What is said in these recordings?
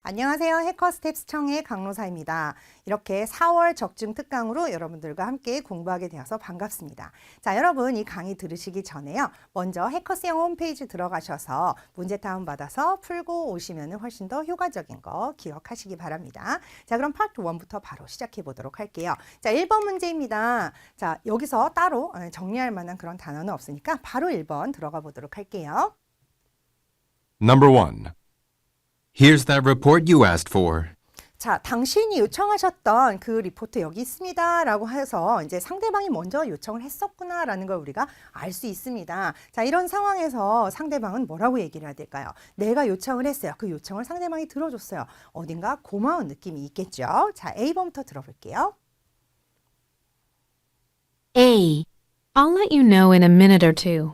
안녕하세요. 해커스텝스 청의 강로사입니다. 이렇게 4월 적중 특강으로 여러분들과 함께 공부하게 되어서 반갑습니다. 자, 여러분 이 강의 들으시기 전에요. 먼저 해커스영 홈페이지 들어가셔서 문제 다운받아서 풀고 오시면 훨씬 더 효과적인 거 기억하시기 바랍니다. 자, 그럼 파트 1부터 바로 시작해 보도록 할게요. 자, 1번 문제입니다. 자, 여기서 따로 정리할 만한 그런 단어는 없으니까 바로 1번 들어가 보도록 할게요. Number 1. Here's that report you asked for. 자, 당신이 요청하셨던 그 리포트 여기 있습니다. 라고 해서 이제 상대방이 먼저 요청을 했었구나 라는 걸 우리가 알 수 있습니다. 자, 이런 상황에서 상대방은 뭐라고 얘기를 해야 될까요? 내가 요청을 했어요. 그 요청을 상대방이 들어줬어요. 어딘가 고마운 느낌이 있겠죠? 자, A번부터 들어볼게요. A. I'll let you know in a minute or two.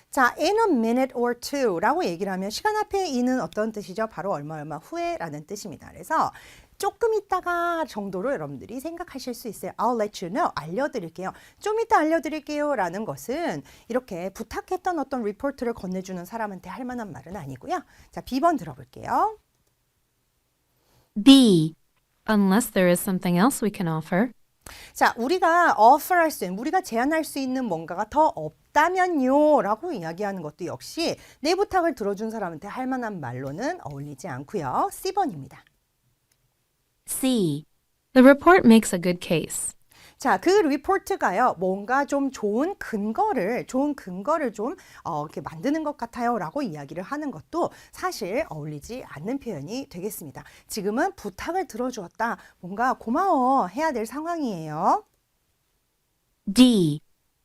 자, in a minute or two 라고 얘기를 하면 시간 앞에 이는 어떤 뜻이죠? 바로 얼마 후에라는 뜻입니다. 그래서 조금 있다가 정도로 여러분들이 생각하실 수 있어요. I'll let you know. 알려드릴게요. 좀 이따 알려드릴게요. 라는 것은 이렇게 부탁했던 어떤 리포트를 건네주는 사람한테 할 만한 말은 아니고요. 자, B번 들어볼게요. B. Unless there is something else we can offer. 자, 우리가 offer 할 수 있는, 우리가 제안할 수 있는 뭔가가 더 없다면요 라고 이야기하는 것도 역시 내 부탁을 들어준 사람한테 할 만한 말로는 어울리지 않고요. C번입니다. C. The report makes a good case. 자, 그 리포트가요, 뭔가 좀 좋은 근거를 좀 이렇게 만드는 것 같아요 라고 이야기를 하는 것도 사실 어울리지 않는 표현이 되겠습니다. 지금은 부탁을 들어주었다. 뭔가 고마워 해야 될 상황이에요. D.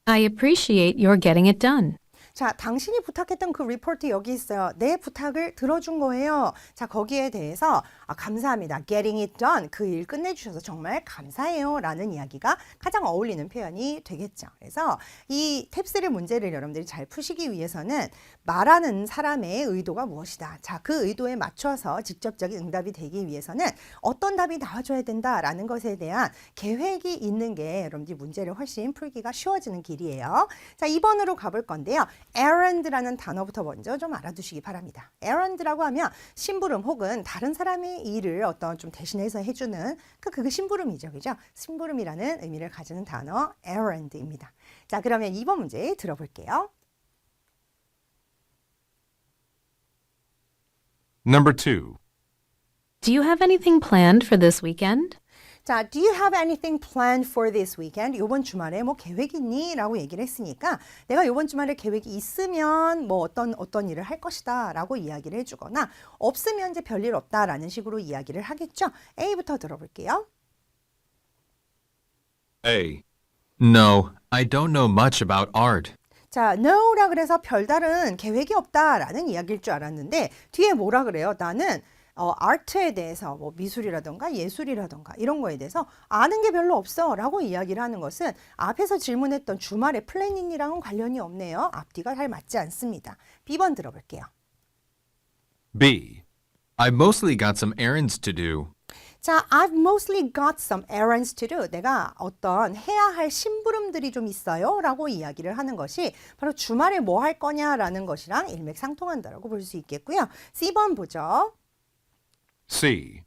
I appreciate your getting it done. 자, 당신이 부탁했던 그 리포트 여기 있어요. 내 부탁을 들어준 거예요. 자, 거기에 대해서 감사합니다. Getting it done. 그 일 끝내주셔서 정말 감사해요. 라는 이야기가 가장 어울리는 표현이 되겠죠. 그래서 이 탭3 문제를 여러분들이 잘 푸시기 위해서는 말하는 사람의 의도가 무엇이다. 자, 그 의도에 맞춰서 직접적인 응답이 되기 위해서는 어떤 답이 나와줘야 된다라는 것에 대한 계획이 있는 게 여러분들이 문제를 훨씬 풀기가 쉬워지는 길이에요. 자, 2번으로 가볼 건데요. errand라는 단어부터 먼저 좀 알아두시기 바랍니다. errand라고 하면 심부름 혹은 다른 사람의 일을 어떤 좀 대신해서 해주는 그게 심부름이죠. 그죠? 심부름이라는 의미를 가지는 단어 errand입니다. 자, 그러면 2번 문제 들어볼게요. Number 2. Do you have anything planned for this weekend? 자, do you have anything planned for this weekend? 이번 주말에 뭐 계획 있니? 라고 얘기를 했으니까 내가 이번 주말에 계획이 있으면 뭐 어떤 일을 할 것이다 라고 이야기를 해주거나 없으면 이제 별일 없다 라는 식으로 이야기를 하겠죠. A부터 들어볼게요. A. No, I don't know much about art. 자, no라 그래서 별다른 계획이 없다라는 이야기일 줄 알았는데 뒤에 뭐라 그래요? 나는 아트에 대해서 뭐 미술이라던가 예술이라던가 이런 거에 대해서 아는 게 별로 없어 라고 이야기를 하는 것은 앞에서 질문했던 주말의 플래닝이랑은 관련이 없네요. 앞뒤가 잘 맞지 않습니다. B번 들어볼게요. B. I mostly got some errands to do. 자, I've mostly got some errands to do. 내가 어떤 해야 할 심부름들이 좀 있어요 라고 이야기를 하는 것이 바로 주말에 뭐 할 거냐라는 것이랑 일맥상통한다라고 볼 수 있겠고요. C번 보죠. C.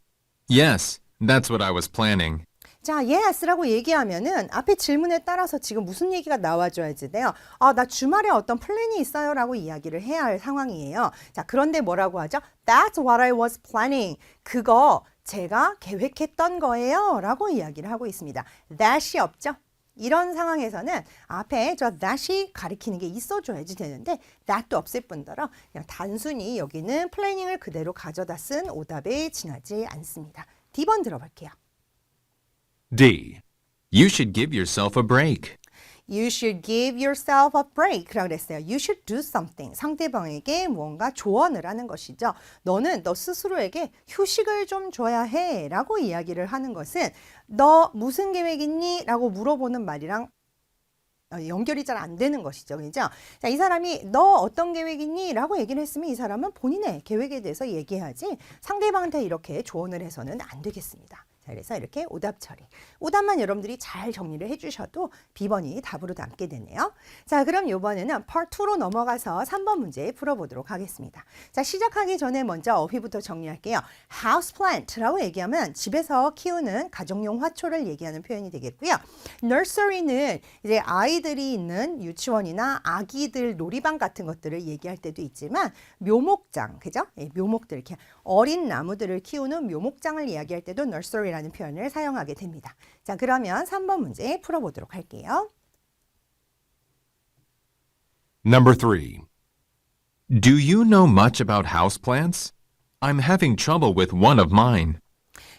Yes, that's what I was planning. 자, yes라고 얘기하면은 앞에 질문에 따라서 지금 무슨 얘기가 나와줘야지 돼요. 나 주말에 어떤 플랜이 있어요 라고 이야기를 해야 할 상황이에요. 자, 그런데 뭐라고 하죠? That's what I was planning. 그거 제가 계획했던 거예요 라고 이야기를 하고 있습니다. That이 없죠? 이런 상황에서는 앞에 저 that이 가리키는 게 있어줘야지 되는데 that도 없을 뿐더러 그냥 단순히 여기는 플래닝을 그대로 가져다 쓴 오답에 지나지 않습니다. D번 들어볼게요. D. You should give yourself a break. You should give yourself a break 라고 그랬어요. You should do something. 상대방에게 무언가 조언을 하는 것이죠. 너는 너 스스로에게 휴식을 좀 줘야 해 라고 이야기를 하는 것은 너 무슨 계획 있니? 라고 물어보는 말이랑 연결이 잘 안 되는 것이죠. 그죠? 자, 이 사람이 너 어떤 계획 있니? 라고 얘기를 했으면 이 사람은 본인의 계획에 대해서 얘기해야지 상대방한테 이렇게 조언을 해서는 안 되겠습니다. 자, 그래서 이렇게 오답 처리. 오답만 여러분들이 잘 정리를 해주셔도 B번이 답으로 남게 되네요. 자, 그럼 이번에는 Part 2로 넘어가서 3번 문제 풀어보도록 하겠습니다. 자, 시작하기 전에 먼저 어휘부터 정리할게요. Houseplant라고 얘기하면 집에서 키우는 가정용 화초를 얘기하는 표현이 되겠고요. Nursery는 이제 아이들이 있는 유치원이나 아기들 놀이방 같은 것들을 얘기할 때도 있지만 묘목장, 그죠? 예, 묘목들, 이렇게 어린 나무들을 키우는 묘목장을 이야기할 때도 nursery라는 표현을 사용하게 됩니다. 자, 그러면 3번 문제 풀어보도록 할게요. Number 3. Do you know much about houseplants? I'm having trouble with one of mine.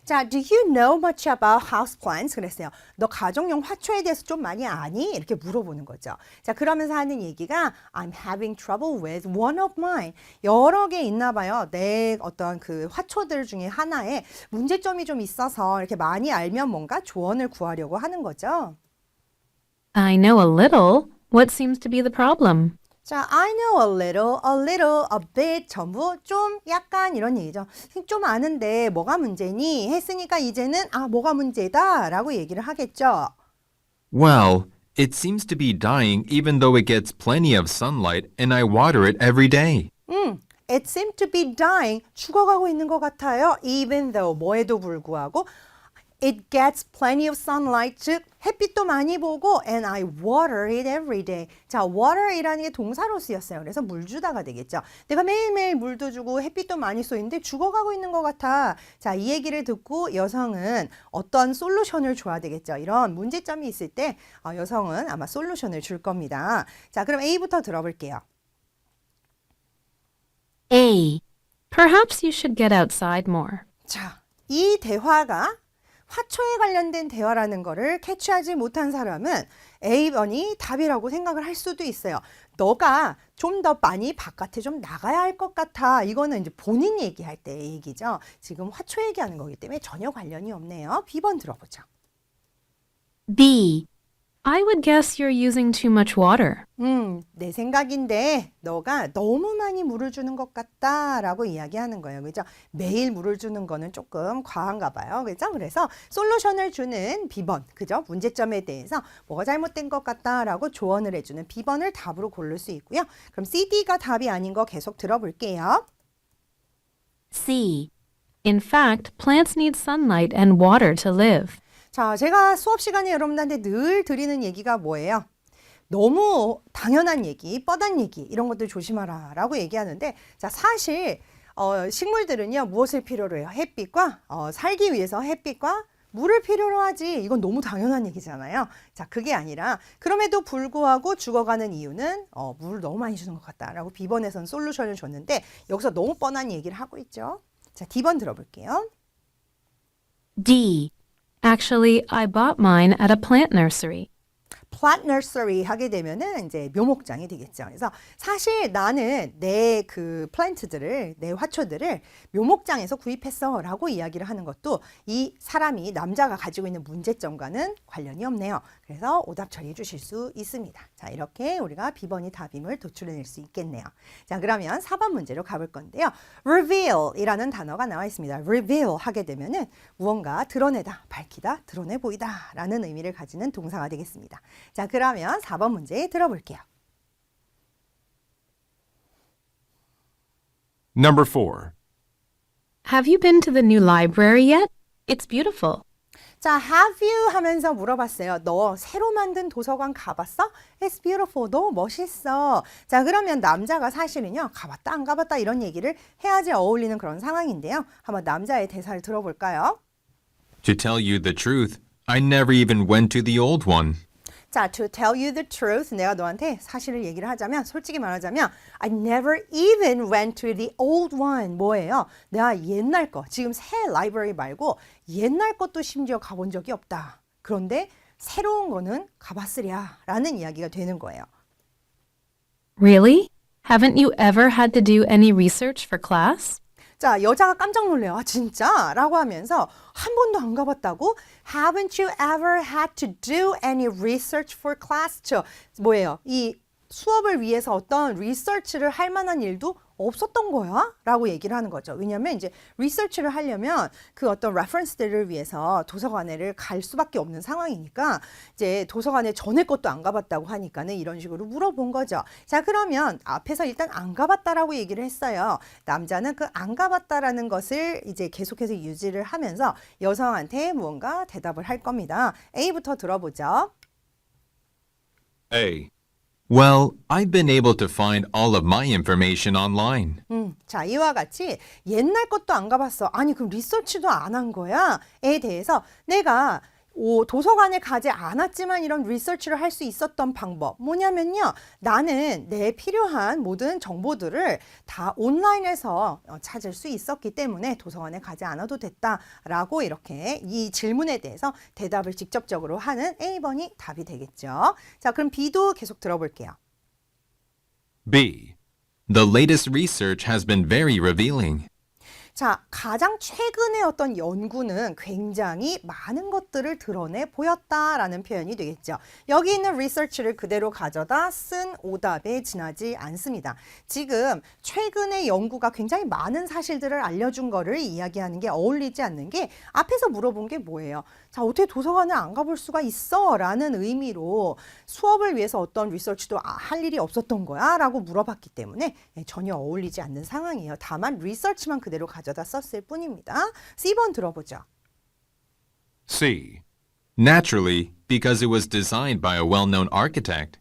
자, do you know much about houseplants? 그랬어요. 너 가정용 화초에 대해서 좀 많이 아니? 이렇게 물어보는 거죠. 자, 그러면서 하는 얘기가 I'm having trouble with one of mine. 여러 개 있나 봐요. 내 어떤 그 화초들 중에 하나에 문제점이 좀 있어서 이렇게 많이 알면 뭔가 조언을 구하려고 하는 거죠. I know a little. What seems to be the problem? 자, I know a little, a bit 전부 좀 약간 이런 얘기죠. 좀 아는데 뭐가 문제니? 했으니까 이제는 뭐가 문제다 라고 얘기를 하겠죠. Well, it seems to be dying even though it gets plenty of sunlight and I water it every day. It seemed to be dying. 죽어가고 있는 것 같아요. Even though 뭐에도 불구하고 it gets plenty of sunlight, 즉 햇빛도 많이 보고 and I water it every day. 자, water이라는 게 동사로 쓰였어요. 그래서 물 주다가 되겠죠. 내가 매일매일 물도 주고 햇빛도 많이 쏘이는데 죽어가고 있는 것 같아. 자, 이 얘기를 듣고 여성은 어떤 솔루션을 줘야 되겠죠. 이런 문제점이 있을 때 여성은 아마 솔루션을 줄 겁니다. 자, 그럼 A부터 들어볼게요. A. Perhaps you should get outside more. 자, 이 대화가 화초에 관련된 대화라는 거를 캐치하지 못한 사람은 A번이 답이라고 생각을 할 수도 있어요. 너가 좀 더 많이 바깥에 좀 나가야 할 것 같아. 이거는 이제 본인 얘기할 때의 얘기죠. 지금 화초 얘기하는 거기 때문에 전혀 관련이 없네요. B번 들어보죠. B. I would guess you're using too much water. 내 생각인데 너가 너무 많이 물을 주는 것 같다 라고 이야기하는 거예요. 그죠? 매일 물을 주는 거는 조금 과한가 봐요. 그죠? 그래서 솔루션을 주는 B번, 그죠? 문제점에 대해서 뭐가 잘못된 것 같다 라고 조언을 해주는 B번을 답으로 고를 수 있고요. 그럼 C, D가 답이 아닌 거 계속 들어볼게요. C. In fact, plants need sunlight and water to live. 자, 제가 수업 시간에 여러분들한테 늘 드리는 얘기가 뭐예요? 너무 당연한 얘기, 뻔한 얘기 이런 것들 조심하라 라고 얘기하는데 자, 사실 식물들은요 무엇을 필요로 해요? 햇빛과 살기 위해서 햇빛과 물을 필요로 하지. 이건 너무 당연한 얘기잖아요. 자, 그게 아니라 그럼에도 불구하고 죽어가는 이유는 물을 너무 많이 주는 것 같다라고 B번에서는 솔루션을 줬는데 여기서 너무 뻔한 얘기를 하고 있죠. 자, D번 들어볼게요. D. Actually, I bought mine at a plant nursery. plant nursery 하게 되면은 이제 묘목장이 되겠죠. 그래서 사실 나는 내 그 플랜트들을, 내 화초들을 묘목장에서 구입했어라고 이야기를 하는 것도 이 사람이 남자가 가지고 있는 문제점과는 관련이 없네요. 그래서 오답 처리해 주실 수 있습니다. 자, 이렇게 우리가 B번이 답임을 도출해낼 수 있겠네요. 자, 그러면 4번 문제로 가볼 건데요. reveal이라는 단어가 나와 있습니다. reveal 하게 되면은 무언가 드러내다, 밝히다, 드러내 보이다 라는 의미를 가지는 동사가 되겠습니다. 자, 그러면 4번 문제 들어볼게요. Number 4. Have you been to the new library yet? It's beautiful. 자, have you 하면서 물어봤어요. 너 새로 만든 도서관 가봤어? It's beautiful. 너무 멋있어. 자, 그러면 남자가 사실은요, 가봤다, 안 가봤다 이런 얘기를 해야지 어울리는 그런 상황인데요. 한번 남자의 대사를 들어볼까요? To tell you the truth, I never even went to the old one. 자, to tell you the truth, 내가 너한테 사실을 얘기를 하자면, 솔직히 말하자면 I never even went to the old one. 뭐예요? 내가 옛날 거, 지금 새 라이브러리 말고 옛날 것도 심지어 가본 적이 없다. 그런데 새로운 거는 가봤으랴 라는 이야기가 되는 거예요. Really? Haven't you ever had to do any research for class? 자, 여자가 깜짝 놀래요. 아, 진짜? 라고 하면서 한 번도 안 가봤다고? Haven't you ever had to do any research for class? 저 뭐예요? 이 수업을 위해서 어떤 리서치를 할 만한 일도 없었던 거야? 라고 얘기를 하는 거죠. 왜냐하면 이제 리서치를 하려면 그 어떤 레퍼런스들을 위해서 도서관에를 갈 수밖에 없는 상황이니까 이제 도서관에 전에 것도 안 가봤다고 하니까는 이런 식으로 물어본 거죠. 자, 그러면 앞에서 일단 안 가봤다라고 얘기를 했어요. 남자는 그 안 가봤다라는 것을 이제 계속해서 유지를 하면서 여성한테 무언가 대답을 할 겁니다. A부터 들어보죠. A. Well, I've been able to find all of my information online. 자, 이와 같이 옛날 것도 안 가봤어. 아니, 그럼 리서치도 안 한 거야? 에 대해서 내가 도서관에 가지 않았지만 이런 리서치를 할 수 있었던 방법 뭐냐면요. 나는 내 필요한 모든 정보들을 다 온라인에서 찾을 수 있었기 때문에 도서관에 가지 않아도 됐다라고 이렇게 이 질문에 대해서 대답을 직접적으로 하는 A번이 답이 되겠죠. 자, 그럼 B도 계속 들어볼게요. B. The latest research has been very revealing. 자, 가장 최근의 어떤 연구는 굉장히 많은 것들을 드러내 보였다라는 표현이 되겠죠. 여기 있는 research를 그대로 가져다 쓴 오답에 지나지 않습니다. 지금 최근의 연구가 굉장히 많은 사실들을 알려준 거를 이야기하는 게 어울리지 않는 게 앞에서 물어본 게 뭐예요? 자, 어떻게 도서관을 안 가볼 수가 있어? 라는 의미로 수업을 위해서 어떤 리서치도 할 일이 없었던 거야? 라고 물어봤기 때문에 전혀 어울리지 않는 상황이에요. 다만 리서치만 그대로 가져다 썼을 뿐입니다. C번 들어보죠. C. Naturally, because it was designed by a well-known architect.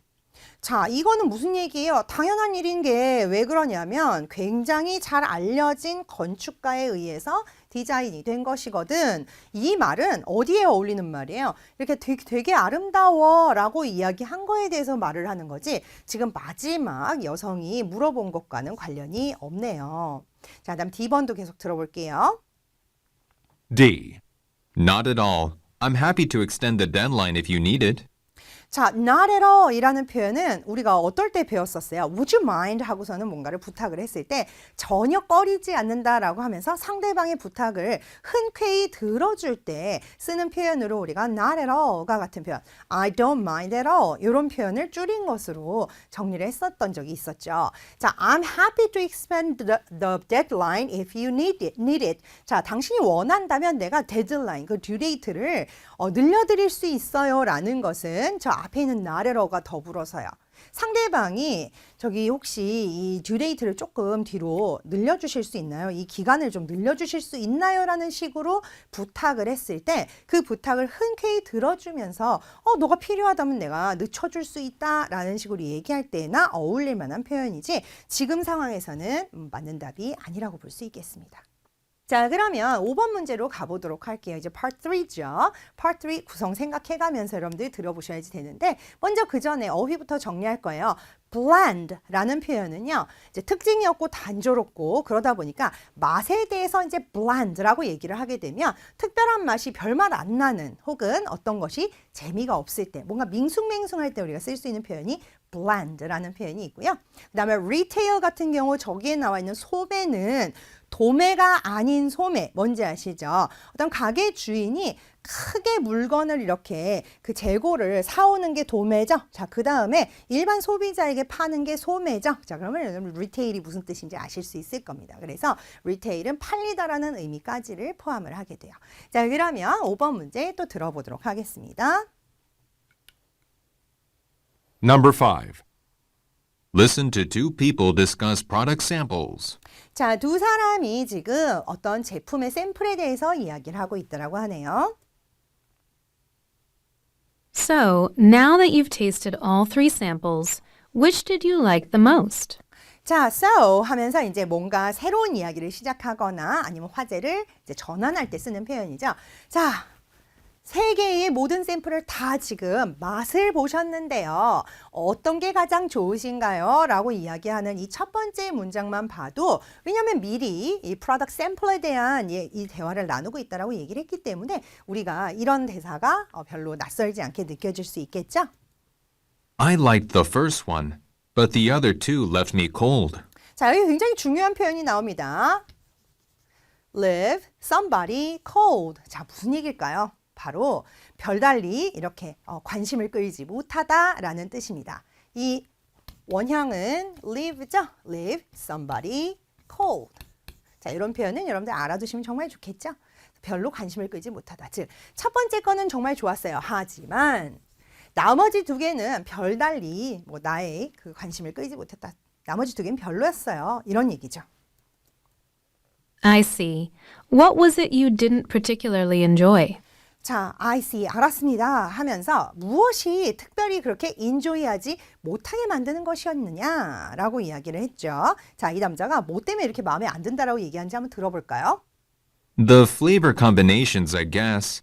자, 이거는 무슨 얘기예요? 당연한 일인 게 왜 그러냐면 굉장히 잘 알려진 건축가에 의해서 디자인이 된 것이거든. 이 말은 어디에 어울리는 말이에요? 이렇게 되게 아름다워 라고 이야기한 거에 대해서 말을 하는 거지 지금 마지막 여성이 물어본 것과는 관련이 없네요. 자, 다음 D번도 계속 들어볼게요. D. Not at all. I'm happy to extend the deadline if you need it. 자, not at all 이라는 표현은 우리가 어떨 때 배웠었어요? Would you mind? 하고서는 뭔가를 부탁을 했을 때 전혀 꺼리지 않는다라고 하면서 상대방의 부탁을 흔쾌히 들어줄 때 쓰는 표현으로 우리가 not at all과 같은 표현, I don't mind at all 이런 표현을 줄인 것으로 정리를 했었던 적이 있었죠. 자, I'm happy to extend the deadline if you need it. 자, 당신이 원한다면 내가 데드라인, 그 듀데이트를 늘려드릴 수 있어요 라는 것은 저 앞에 있는 not at all가 더불어서요. 상대방이 저기 혹시 이 듀데이트를 조금 뒤로 늘려주실 수 있나요? 이 기간을 좀 늘려주실 수 있나요? 라는 식으로 부탁을 했을 때 그 부탁을 흔쾌히 들어주면서 너가 필요하다면 내가 늦춰줄 수 있다 라는 식으로 얘기할 때나 어울릴 만한 표현이지 지금 상황에서는 맞는 답이 아니라고 볼 수 있겠습니다. 자, 그러면 5번 문제로 가보도록 할게요. 이제 part 3죠. part 3 구성 생각해가면서 여러분들 들어보셔야지 되는데 먼저 그 전에 어휘부터 정리할 거예요. bland라는 표현은요. 이제 특징이 없고 단조롭고 그러다 보니까 맛에 대해서 이제 bland라고 얘기를 하게 되면 특별한 맛이 별맛 안 나는 혹은 어떤 것이 재미가 없을 때 뭔가 밍숭맹숭할 때 우리가 쓸 수 있는 표현이 bland라는 표현이 있고요. 그 다음에 retail 같은 경우 저기에 나와 있는 소매는 도매가 아닌 소매, 뭔지 아시죠? 어떤 가게 주인이 크게 물건을 이렇게 그 재고를 사오는 게 도매죠. 자, 그 다음에 일반 소비자에게 파는 게 소매죠. 자, 그러면 여러분 리테일이 무슨 뜻인지 아실 수 있을 겁니다. 그래서 리테일은 팔리다라는 의미까지를 포함을 하게 돼요. 자, 그러면 5번 문제 또 들어보도록 하겠습니다. Number 5. Listen to two people discuss product samples. 자, 두 사람이 지금 어떤 제품의 샘플에 대해서 이야기를 하고 있더라고 하네요. So, now that you've tasted all three samples, which did you like the most? 자, so 하면서 이제 뭔가 새로운 이야기를 시작하거나 아니면 화제를 이제 전환할 때 쓰는 표현이죠. 자, 세 개의 모든 샘플을 다 지금 맛을 보셨는데요. 어떤 게 가장 좋으신가요? 라고 이야기하는 이 첫 번째 문장만 봐도 왜냐하면 미리 이 프로덕트 샘플에 대한 이 대화를 나누고 있다라고 얘기를 했기 때문에 우리가 이런 대사가 별로 낯설지 않게 느껴질 수 있겠죠? I liked the first one, but the other two left me cold. 자, 여기 굉장히 중요한 표현이 나옵니다. Leave somebody cold. 자, 무슨 얘기일까요? 바로 별달리 이렇게 관심을 끌지 못하다라는 뜻입니다. 이 원형은 leave죠. leave somebody cold. 자, 이런 표현은 여러분들 알아두시면 정말 좋겠죠. 별로 관심을 끌지 못하다. 즉, 첫 번째 거는 정말 좋았어요. 하지만 나머지 두 개는 별달리 나의 그 관심을 끌지 못했다. 나머지 두 개는 별로였어요. 이런 얘기죠. I see. What was it you didn't particularly enjoy? 자, I see. 알았습니다. 하면서 무엇이 특별히 그렇게 enjoy하지 못하게 만드는 것이었느냐라고 이야기를 했죠. 자, 이 남자가 뭐 때문에 이렇게 마음에 안 든다라고 얘기하는지 한번 들어볼까요? The flavor combinations, I guess.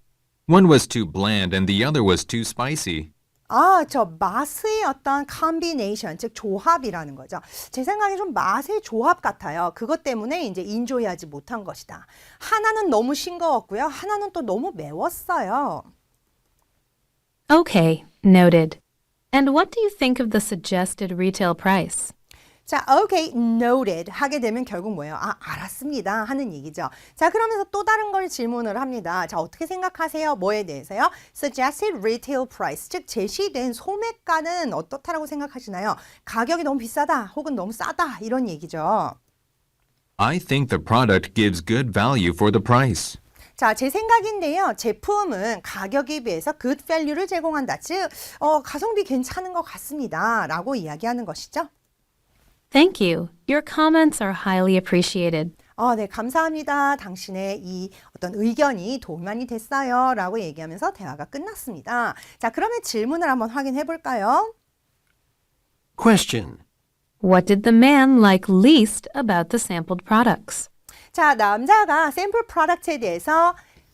One was too bland and the other was too spicy. 아, 저 맛의 어떤 combination, 즉 조합이라는 거죠. 제 생각에 좀 맛의 조합 같아요. 그것 때문에 이제 인조이하지 못한 것이다. 하나는 너무 싱거웠고요. 하나는 또 너무 매웠어요. Okay, noted. And what do you think of the suggested retail price? 자, okay, noted 하게 되면 결국 뭐예요? 아, 알았습니다 하는 얘기죠. 자, 그러면서 또 다른 걸 질문을 합니다. 자, 어떻게 생각하세요? 뭐에 대해서요? Suggested retail price, 즉 제시된 소매가는 어떻다라고 생각하시나요? 가격이 너무 비싸다 혹은 너무 싸다 이런 얘기죠. I think the product gives good value for the price. 자, 제 생각인데요. 제품은 가격에 비해서 good value를 제공한다. 즉, 가성비 괜찮은 것 같습니다. 라고 이야기하는 것이죠. Thank you. Your comments are highly appreciated. 네, 감사합니다. 당신의 이 어떤 의견이 도움이 많이 됐어요. 라고 얘기하면서 대화가 끝났습니다. 자, 그러면 질문을 한번 확인해 볼까요? Question. What did the man like least about the sampled products? 자, 남자가 샘플 프로덕트에 대해서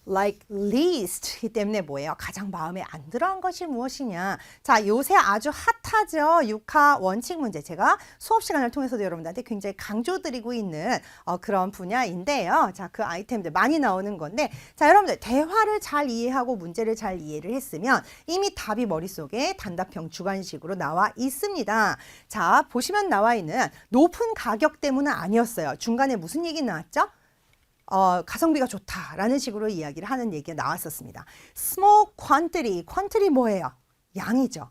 like least 이 때문에 뭐예요? 가장 마음에 안 들어한 것이 무엇이냐? 자, 요새 아주 핫하죠. 육하 원칙 문제. 제가 수업 시간을 통해서도 여러분들한테 굉장히 강조드리고 있는 그런 분야인데요. 자, 그 아이템들 많이 나오는 건데, 자, 여러분들 대화를 잘 이해하고 문제를 잘 이해를 했으면 이미 답이 머릿속에 단답형 주관식으로 나와 있습니다. 자, 보시면 나와 있는 높은 가격 때문은 아니었어요. 중간에 무슨 얘기 나왔죠? 가성비가 좋다라는 식으로 이야기를 하는 얘기가 나왔었습니다. Small quantity 뭐예요? 양이죠.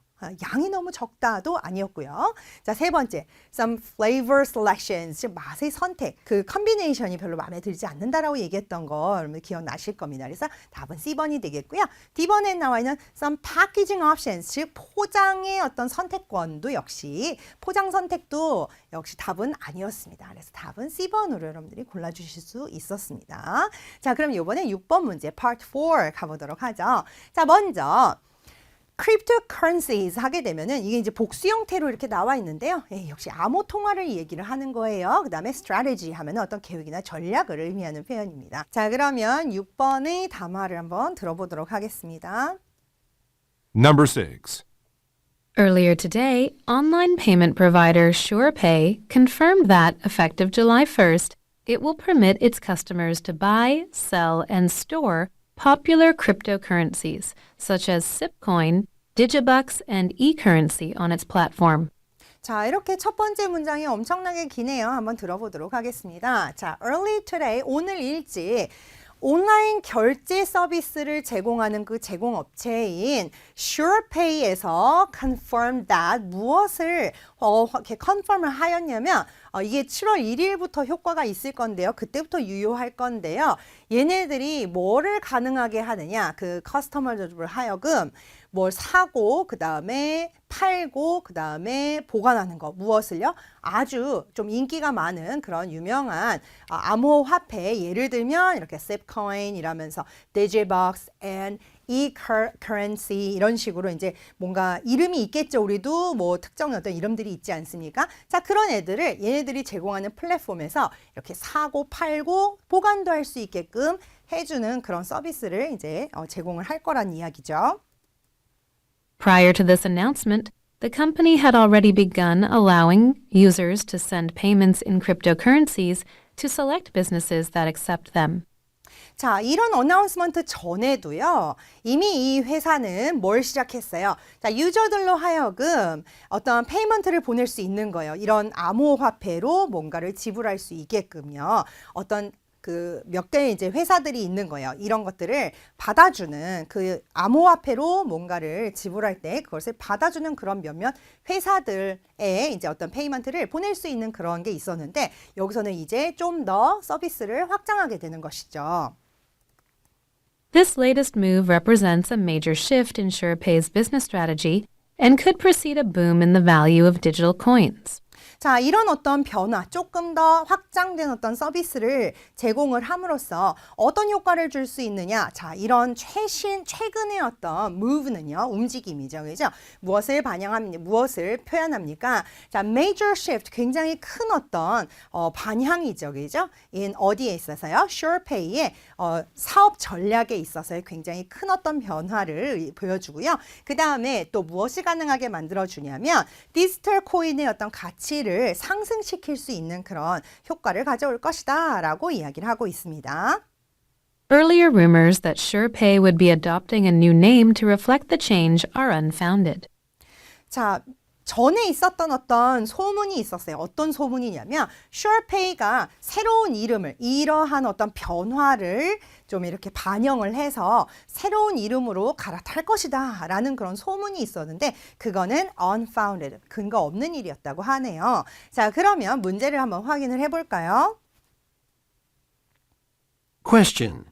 양이 너무 적다도 아니었고요. 자, 세 번째, some flavor selections, 즉 맛의 선택, 그 컨비네이션이 별로 마음에 들지 않는다라고 얘기했던 거 여러분 기억나실 겁니다. 그래서 답은 C번이 되겠고요. D번에 나와 있는 some packaging options, 즉 포장의 어떤 선택권도 역시 포장 선택도 역시 답은 아니었습니다. 그래서 답은 C번으로 여러분들이 골라주실 수 있었습니다. 자, 그럼 이번에 6번 문제 Part 4 가보도록 하죠. 자, 먼저 cryptocurrencies 하게 되면은 이게 이제 복수 형태로 이렇게 나와 있는데요. 역시 암호 통화를 얘기를 하는 거예요. 그 다음에 strategy 하면은 어떤 계획이나 전략을 의미하는 표현입니다. 자, 그러면 6번의 담화를 한번 들어보도록 하겠습니다. Number 6. Earlier today, online payment provider SurePay confirmed that, effective July 1st, it will permit its customers to buy, sell, and store popular cryptocurrencies, such as Sipcoin, Digibucks, and eCurrency on its platform. 자, 이렇게 첫 번째 문장이 엄청나게 기네요. 한번 들어보도록 하겠습니다. 자, early today, 오늘 일찍 온라인 결제 서비스를 제공하는 그 제공업체인 SurePay에서 confirm that 무엇을 이렇게 confirm을 하였냐면 이게 7월 1일부터 효과가 있을 건데요. 그때부터 유효할 건데요. 얘네들이 뭐를 가능하게 하느냐? 그 커스터머들을 하여금 뭘 사고 그 다음에 팔고 그 다음에 보관하는 거 무엇을요? 아주 좀 인기가 많은 그런 유명한 암호화폐 예를 들면 이렇게 Sipcoin 이라면서 Digibucks and eCurrency 이런 식으로 이제 뭔가 이름이 있겠죠. 우리도 뭐 특정 어떤 이름들이 있지 않습니까? 자, 그런 애들을 얘네들이 제공하는 플랫폼에서 이렇게 사고 팔고 보관도 할 수 있게끔 해주는 그런 서비스를 이제 제공을 할 거란 이야기죠. Prior to this announcement, the company had already begun allowing users to send payments in cryptocurrencies to select businesses that accept them. 자, 이런 어나운스먼트 전에도요, 이미 이 회사는 뭘 시작했어요? 자, 유저들로 하여금 어떤 페이먼트를 보낼 수 있는 거예요. 이런 암호화폐로 뭔가를 지불할 수 있게끔요. 어떤 그 몇 개의 이제 회사들이 있는 거예요. 이런 것들을 받아주는 그 암호화폐로 뭔가를 지불할 때 그것을 받아주는 그런 몇몇 회사들의 이제 어떤 페이먼트를 보낼 수 있는 그런 게 있었는데 여기서는 이제 좀 더 서비스를 확장하게 되는 것이죠. This latest move represents a major shift in SurePay's business strategy and could precede a boom in the value of digital coins. 자, 이런 어떤 변화, 조금 더 확장된 어떤 서비스를 제공을 함으로써 어떤 효과를 줄 수 있느냐? 자, 이런 최근의 어떤 move는요, 움직임이죠. 그죠? 무엇을 반영합니까? 무엇을 표현합니까? 자, major shift, 굉장히 큰 어떤 반향이죠. 그죠? 어디에 있어서요? SurePay의 사업 전략에 있어서의 굉장히 큰 어떤 변화를 보여주고요. 그 다음에 또 무엇이 가능하게 만들어주냐면 디지털 코인의 어떤 가치를 상승시킬 수 있는 그런 효과를 가져올 것이다 라고 이야기를 하고 있습니다. Earlier rumors that SurePay would be adopting a new name to reflect the change are unfounded. 자, 전에 있었던 어떤 소문이 있었어요. 어떤 소문이냐면 SurePay가 새로운 이름을, 이러한 어떤 변화를 좀 이렇게 반영을 해서 새로운 이름으로 갈아탈 것이다 라는 그런 소문이 있었는데 그거는 unfounded, 근거 없는 일이었다고 하네요. 자, 그러면 문제를 한번 확인을 해볼까요? Question.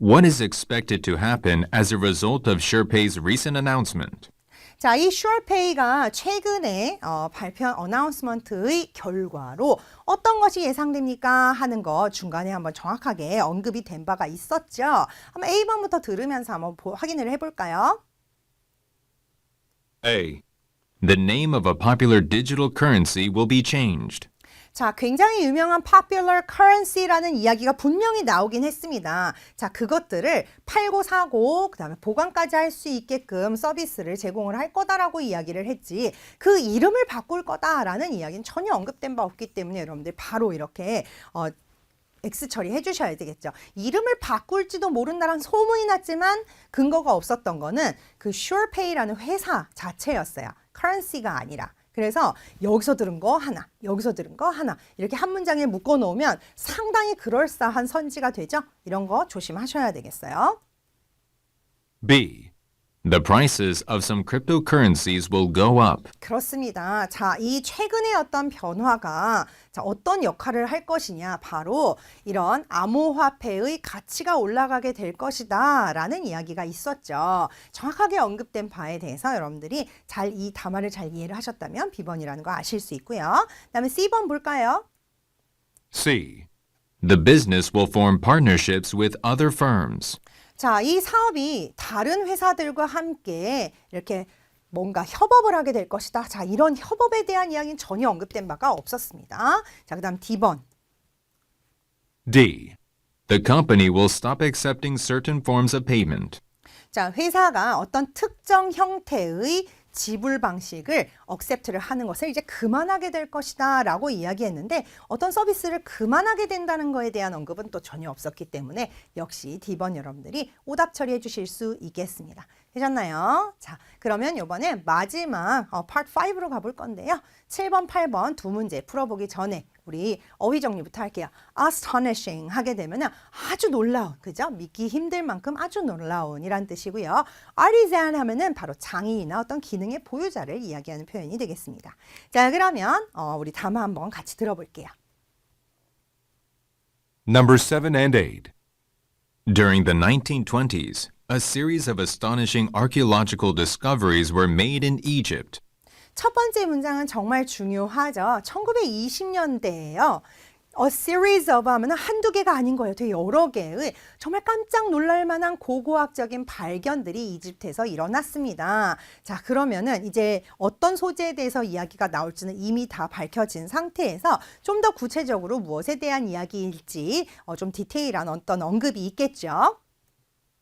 What is expected to happen as a result of SurePay's recent announcement? 자, 이 SurePay가 최근에 발표한 어나운스먼트의 결과로 어떤 것이 예상됩니까? 하는 거 중간에 한번 정확하게 언급이 된 바가 있었죠. 한번 A번부터 들으면서 한번 확인을 해볼까요? A. The name of a popular digital currency will be changed. 자, 굉장히 유명한 popular currency라는 이야기가 분명히 나오긴 했습니다. 자, 그것들을 팔고 사고 그다음에 보관까지 할 수 있게끔 서비스를 제공을 할 거다라고 이야기를 했지 그 이름을 바꿀 거다라는 이야기는 전혀 언급된 바 없기 때문에 여러분들 바로 이렇게 X 처리해 주셔야 되겠죠. 이름을 바꿀지도 모른다는 소문이 났지만 근거가 없었던 거는 그 SurePay라는 회사 자체였어요. currency가 아니라. 그래서 여기서 들은 거 하나, 여기서 들은 거 하나 이렇게 한 문장에 묶어 놓으면 상당히 그럴싸한 선지가 되죠. 이런 거 조심하셔야 되겠어요. B. The prices of some cryptocurrencies will go up. 그렇습니다. 자, 이 최근의 어떤 변화가 자, 어떤 역할을 할 것이냐. 바로 이런 암호화폐의 가치가 올라가게 될 것이다 라는 이야기가 있었죠. 정확하게 언급된 바에 대해서 여러분들이 잘 이 담화를 잘 이해를 하셨다면 B번이라는 거 아실 수 있고요. 그 다음에 C번 볼까요? C. The business will form partnerships with other firms. 자, 이 사업이 다른 회사들과 함께 이렇게 뭔가 협업을 하게 될 것이다. 자, 이런 협업에 대한 이야기는 전혀 언급된 바가 없었습니다. 자, 그 다음 D번. D. The company will stop accepting certain forms of payment. 자, 회사가 어떤 특정 형태의 지불 방식을 accept를 하는 것을 이제 그만하게 될 것이다 라고 이야기했는데 어떤 서비스를 그만하게 된다는 거에 대한 언급은 또 전혀 없었기 때문에 역시 D번 여러분들이 오답 처리해 주실 수 있겠습니다. 되셨나요? 자, 그러면 이번에 마지막 Part 5로 가볼 건데요. 7번, 8번 두 문제 풀어보기 전에 우리 어휘 정리부터 할게요. astonishing 하게 되면 아주 놀라운, 그죠? 믿기 힘들 만큼 아주 놀라운이란 뜻이고요. artisan 하면은 바로 장인이나 어떤 기능의 보유자를 이야기하는 표현이 되겠습니다. 자, 그러면 우리 담화 한번 같이 들어볼게요. Number 7 and 8. During the 1920s, a series of astonishing archaeological discoveries were made in Egypt. 첫 번째 문장은 정말 중요하죠. 1920년대에요. A series of 하면 한두 개가 아닌 거예요. 되게 여러 개의 정말 깜짝 놀랄 만한 고고학적인 발견들이 이집트에서 일어났습니다. 자, 그러면은 이제 어떤 소재에 대해서 이야기가 나올지는 이미 다 밝혀진 상태에서 좀 더 구체적으로 무엇에 대한 이야기일지 좀 디테일한 어떤 언급이 있겠죠.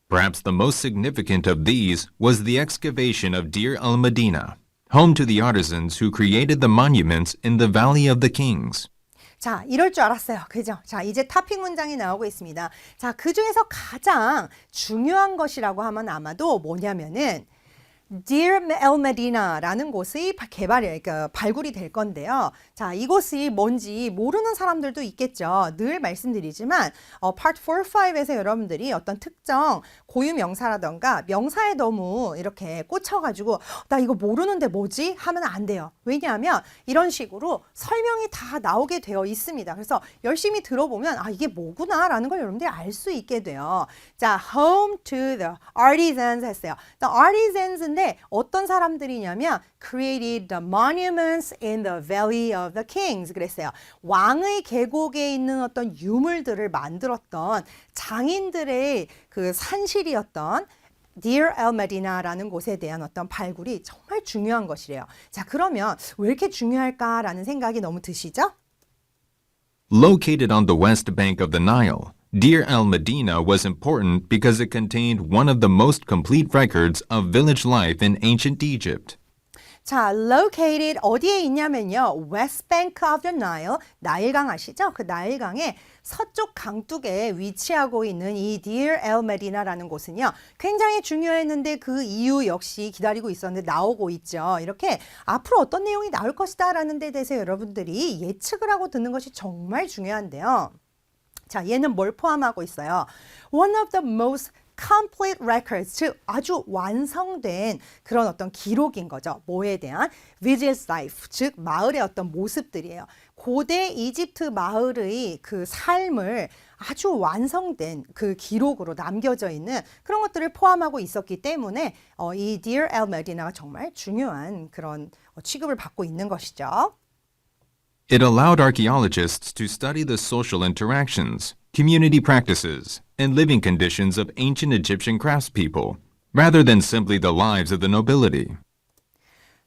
Perhaps the most significant of these was the excavation of Deir al-Medina, home to the artisans who created the monuments in the Valley of the Kings. 자, 이럴 줄 알았어요. 그죠? 자, 이제 타핑 문장이 나오고 있습니다. 자, 그 중에서 가장 중요한 것이라고 하면 아마도 뭐냐면은 Dear El Medina라는 곳이 그러니까 발굴이 될 건데요. 자, 이곳이 뭔지 모르는 사람들도 있겠죠. 늘 말씀드리지만 Part 4, 5에서 여러분들이 어떤 특정 고유 명사라던가 명사에 너무 이렇게 꽂혀가지고 나 이거 모르는데 뭐지? 하면 안 돼요. 왜냐하면 이런 식으로 설명이 다 나오게 되어 있습니다. 그래서 열심히 들어보면 아 이게 뭐구나 라는 걸 여러분들이 알 수 있게 돼요. 자, home to the artisans 했어요. The artisans인데 어떤 사람들이냐면 created the monuments in the Valley of the Kings 그랬어요. 왕의 계곡에 있는 어떤 유물들을 만들었던 장인들의 그 산실이었던 Deir el-Medina라는 곳에 대한 어떤 발굴이 정말 중요한 것이래요. 자, 그러면 왜 이렇게 중요할까라는 생각이 너무 드시죠? Located on the west bank of the Nile, Deir el-Medina was important because it contained one of the most complete records of village life in ancient Egypt. 자, located 어디에 있냐면요. West Bank of the Nile, 나일강 아시죠? 그 나일강의 서쪽 강둑에 위치하고 있는 이 Deir el-Medina라는 곳은요. 굉장히 중요했는데 그 이유 역시 기다리고 있었는데 나오고 있죠. 이렇게 앞으로 어떤 내용이 나올 것이다 라는 데 대해서 여러분들이 예측을 하고 듣는 것이 정말 중요한데요. 자, 얘는 뭘 포함하고 있어요? One of the most complete records, 즉 아주 완성된 그런 어떤 기록인 거죠. 뭐에 대한? village life, 즉 마을의 어떤 모습들이에요. 고대 이집트 마을의 그 삶을 아주 완성된 그 기록으로 남겨져 있는 그런 것들을 포함하고 있었기 때문에 이 Deir el-Medina가 정말 중요한 그런 취급을 받고 있는 것이죠. It allowed archaeologists to study the social interactions, community practices, and living conditions of ancient Egyptian craftspeople, rather than simply the lives of the nobility.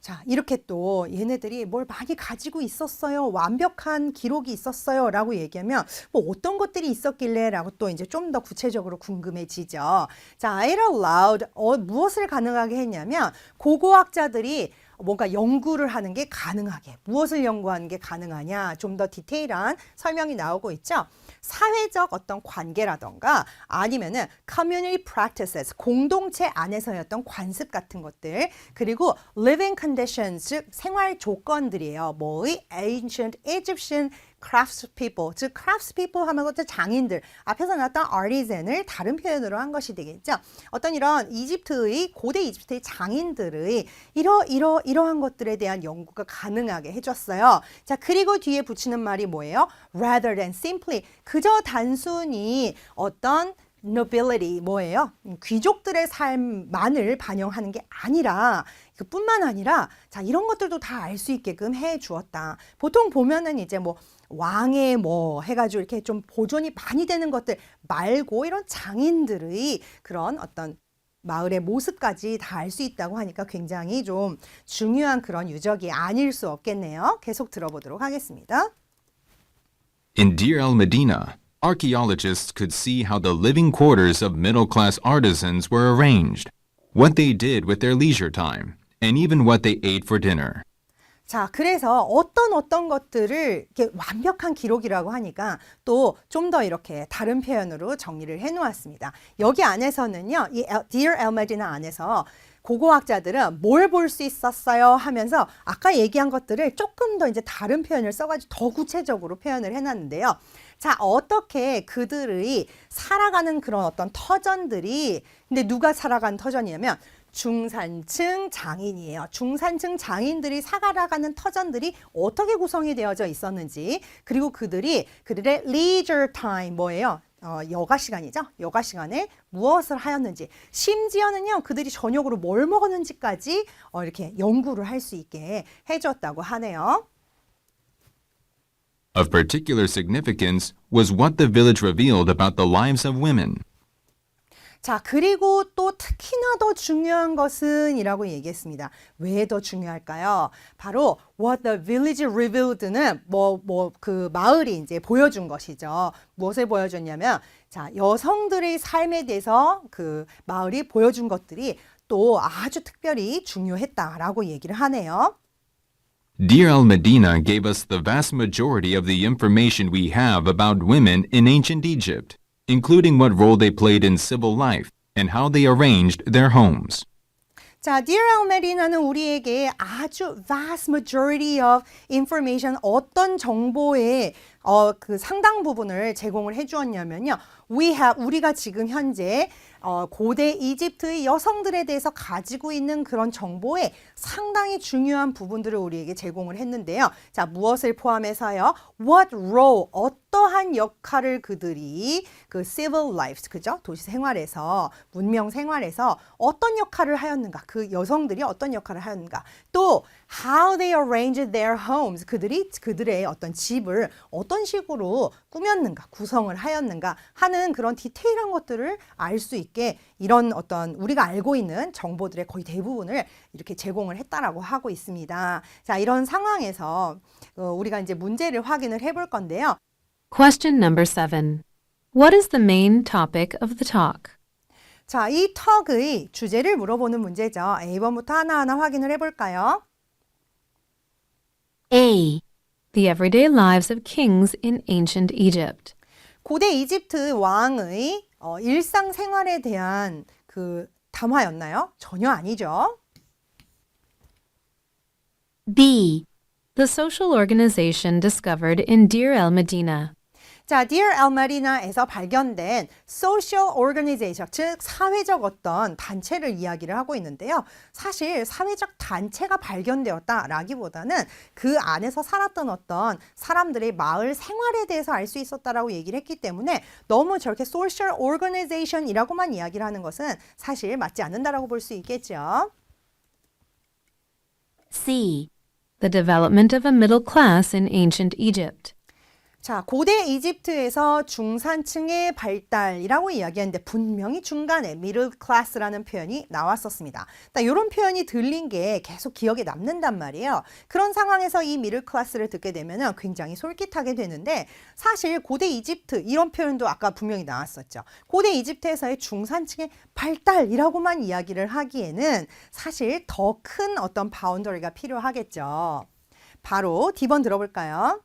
자, 이렇게 또 얘네들이 뭘 많이 가지고 있었어요. 완벽한 기록이 있었어요. 라고 얘기하면 뭐 어떤 것들이 있었길래 라고 또 이제 좀 더 구체적으로 궁금해지죠. 자, it allowed 무엇을 가능하게 했냐면 고고학자들이 뭔가 연구를 하는 게 가능하게 무엇을 연구하는 게 가능하냐 좀 더 디테일한 설명이 나오고 있죠. 사회적 어떤 관계라던가 아니면은 community practices 공동체 안에서의 어떤 관습 같은 것들 그리고 living conditions 즉 생활 조건들이에요. 뭐의 ancient Egyptian craftspeople 즉 craftspeople 하면서 장인들 앞에서 나왔던 artisan을 다른 표현으로 한 것이 되겠죠. 어떤 이런 고대 이집트의 장인들의 이러한 것들에 대한 연구가 가능하게 해줬어요. 자, 그리고 뒤에 붙이는 말이 뭐예요? rather than simply 그저 단순히 어떤 nobility 뭐예요? 귀족들의 삶만을 반영하는 게 아니라 그뿐만 아니라 자 이런 것들도 다 알 수 있게끔 해 주었다. 보통 보면은 이제 뭐 왕의 뭐 해가지고 이렇게 좀 보존이 많이 되는 것들 말고 이런 장인들의 그런 어떤 마을의 모습까지 다 알 수 있다고 하니까 굉장히 좀 중요한 그런 유적이 아닐 수 없겠네요. 계속 들어보도록 하겠습니다. In Deir el-Medina, archaeologists could see how the living quarters of middle-class artisans were arranged, what they did with their leisure time, and even what they ate for dinner. 자, 그래서 어떤 것들을 이렇게 완벽한 기록이라고 하니까 또 좀 더 이렇게 다른 표현으로 정리를 해 놓았습니다. 여기 안에서는요, 이 Deir el-Medina 안에서 고고학자들은 뭘 볼 수 있었어요 하면서 아까 얘기한 것들을 조금 더 이제 다른 표현을 써가지고 더 구체적으로 표현을 해놨는데요. 자, 어떻게 그들의 살아가는 그런 어떤 터전들이 근데 누가 살아가는 터전이냐면 중산층 장인이에요. 중산층 장인들이 살아가는 터전들이 어떻게 구성이 되어져 있었는지 그리고 그들의 leisure time 뭐예요? 여가 시간이죠. 여가 시간에 무엇을 하였는지 심지어는요 그들이 저녁으로 뭘 먹었는지까지 이렇게 연구를 할 수 있게 해줬다고 하네요. Of particular significance was what the village revealed about the lives of women. 자, 그리고 또 특히나 더 중요한 것은 이라고 얘기했습니다. 왜 더 중요할까요? 바로 what the village revealed는 그 마을이 이제 보여준 것이죠. 무엇을 보여줬냐면 자, 여성들의 삶에 대해서 그 마을이 보여준 것들이 또 아주 특별히 중요했다라고 얘기를 하네요. Deir el-Medina gave us the vast majority of the information we have about women in ancient Egypt, including what role they played in civil life and how they arranged their homes. 자, Dear Almerina는 우리에게 아주 vast majority of information, 어떤 정보의 그 상당 부분을 제공을 해주었냐면요. 우리가 지금 현재 고대 이집트의 여성들에 대해서 가지고 있는 그런 정보의 상당히 중요한 부분들을 우리에게 제공을 했는데요. 자, 무엇을 포함해서요? What role, 어떠한 역할을 그들이 그 civil lives, 그죠? 도시 생활에서, 문명 생활에서 어떤 역할을 하였는가? 그 여성들이 어떤 역할을 하였는가? 또 how they arranged their homes, 그들의 어떤 집을 어떤 식으로 꾸몄는가, 구성을 하였는가 하는 그런 디테일한 것들을 알 수 있게 이런 어떤 우리가 알고 있는 정보들의 거의 대부분을 이렇게 제공을 했다라고 하고 있습니다. 자, 이런 상황에서 우리가 이제 문제를 확인을 해볼 건데요. Question number 7. What is the main topic of the talk? 자, 이 턱의 주제를 물어보는 문제죠. A번부터 하나하나 확인을 해볼까요? A. The everyday lives of kings in ancient Egypt. 고대 이집트 왕의 일상생활에 대한 그 담화였나요? 전혀 아니죠. B. The social organization discovered in Deir el-Medina. 자, Deir el-Medina에서 발견된 social organization, 즉 사회적 어떤 단체를 이야기를 하고 있는데요. 사실 사회적 단체가 발견되었다라기보다는 그 안에서 살았던 어떤 사람들의 마을 생활에 대해서 알 수 있었다라고 얘기를 했기 때문에 너무 저렇게 social organization이라고만 이야기를 하는 것은 사실 맞지 않는다라고 볼 수 있겠죠. C. The development of a middle class in ancient Egypt. 자, 고대 이집트에서 중산층의 발달이라고 이야기하는데 분명히 중간에 middle class라는 표현이 나왔었습니다. 이런 표현이 들린 게 계속 기억에 남는단 말이에요. 그런 상황에서 이 middle class를 듣게 되면 굉장히 솔깃하게 되는데 사실 고대 이집트 이런 표현도 아까 분명히 나왔었죠. 고대 이집트에서의 중산층의 발달이라고만 이야기를 하기에는 사실 더 큰 어떤 바운더리가 필요하겠죠. 바로 D번 들어볼까요?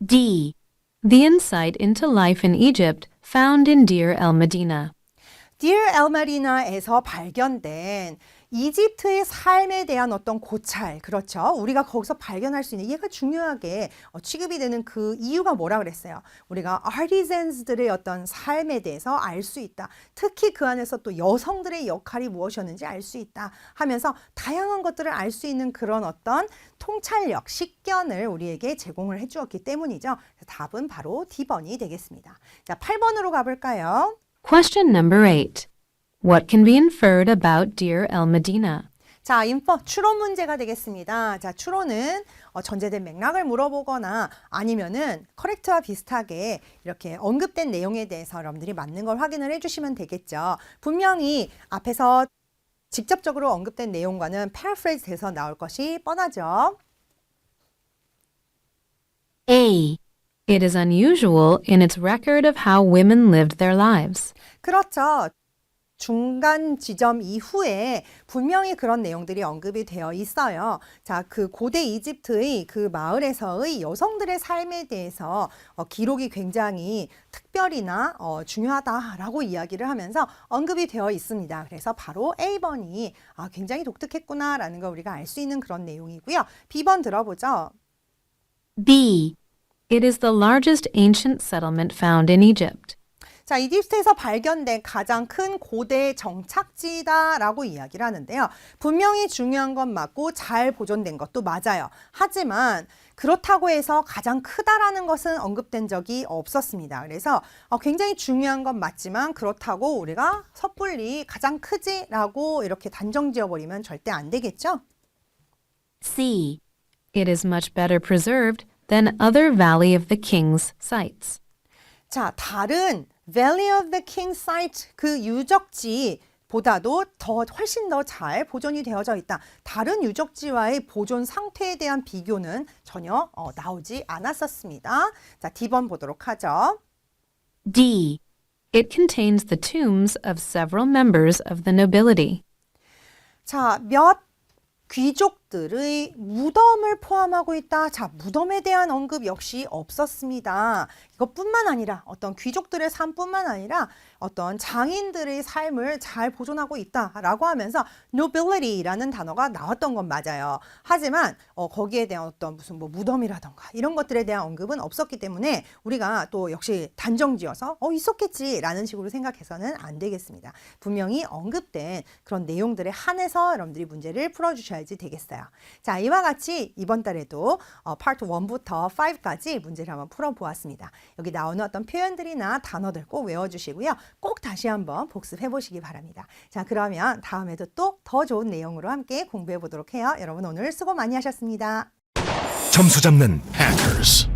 D. The insight into life in Egypt found in Deir el-Medina. Deir el-Medina에서 발견된 이집트의 삶에 대한 어떤 고찰, 그렇죠? 우리가 거기서 발견할 수 있는 얘가 중요하게 취급이 되는 그 이유가 뭐라 그랬어요? 우리가 artisans들의 어떤 삶에 대해서 알 수 있다. 특히 그 안에서 또 여성들의 역할이 무엇이었는지 알 수 있다 하면서 다양한 것들을 알 수 있는 그런 어떤 통찰력, 식견을 우리에게 제공을 해주었기 때문이죠. 답은 바로 D번이 되겠습니다. 자, 8번으로 가볼까요? Question number 8. What can be inferred about Deir el-Medina? 자, 추론 문제가 되겠습니다. 자, 추론은 전제된 맥락을 물어보거나 아니면은 커렉트와 비슷하게 이렇게 언급된 내용에 대해서 여러분들이 맞는 걸 확인을 해주시면 되겠죠. 분명히 앞에서 직접적으로 언급된 내용과는 paraphrase 돼서 나올 것이 뻔하죠. A. It is unusual in its record of how women lived their lives. 그렇죠. 중간 지점 이후에 분명히 그런 내용들이 언급이 되어 있어요. 자, 그 고대 이집트의 그 마을에서의 여성들의 삶에 대해서 기록이 굉장히 특별히나 중요하다라고 이야기를 하면서 언급이 되어 있습니다. 그래서 바로 A번이 굉장히 독특했구나라는 걸 우리가 알 수 있는 그런 내용이고요. B번 들어보죠. B. It is the largest ancient settlement found in Egypt. 자, 이집트에서 발견된 가장 큰 고대 정착지다라고 이야기를 하는데요. 분명히 중요한 건 맞고 잘 보존된 것도 맞아요. 하지만 그렇다고 해서 가장 크다라는 것은 언급된 적이 없었습니다. 그래서 굉장히 중요한 건 맞지만 그렇다고 우리가 섣불리 가장 크지라고 이렇게 단정 지어버리면 절대 안 되겠죠? C. It is much better preserved than other Valley of the Kings sites. 자, 다른 Valley of the King site 그 유적지보다도 훨씬 더 잘 보존이 되어져 있다. 다른 유적지와의 보존 상태에 대한 비교는 전혀 나오지 않았었습니다. 자, D번 보도록 하죠. D. It contains the tombs of several members of the nobility. 자, 몇 귀족들의 무덤을 포함하고 있다. 자, 무덤에 대한 언급 역시 없었습니다. 이것뿐만 아니라 어떤 귀족들의 삶뿐만 아니라 어떤 장인들의 삶을 잘 보존하고 있다라고 하면서 nobility라는 단어가 나왔던 건 맞아요. 하지만 거기에 대한 어떤 무슨 뭐 무덤이라던가 이런 것들에 대한 언급은 없었기 때문에 우리가 또 역시 단정지어서 있었겠지라는 식으로 생각해서는 안 되겠습니다. 분명히 언급된 그런 내용들에 한해서 여러분들이 문제를 풀어주셔야지 되겠어요. 자, 이와 같이 이번 달에도 파트 1부터 5까지 문제를 한번 풀어보았습니다. 여기 나오는 어떤 표현들이나 단어들 꼭 외워주시고요. 꼭 다시 한번 복습해 보시기 바랍니다. 자, 그러면 다음에도 또 더 좋은 내용으로 함께 공부해 보도록 해요. 여러분 오늘 수고 많이 하셨습니다. 점수 잡는 Hackers.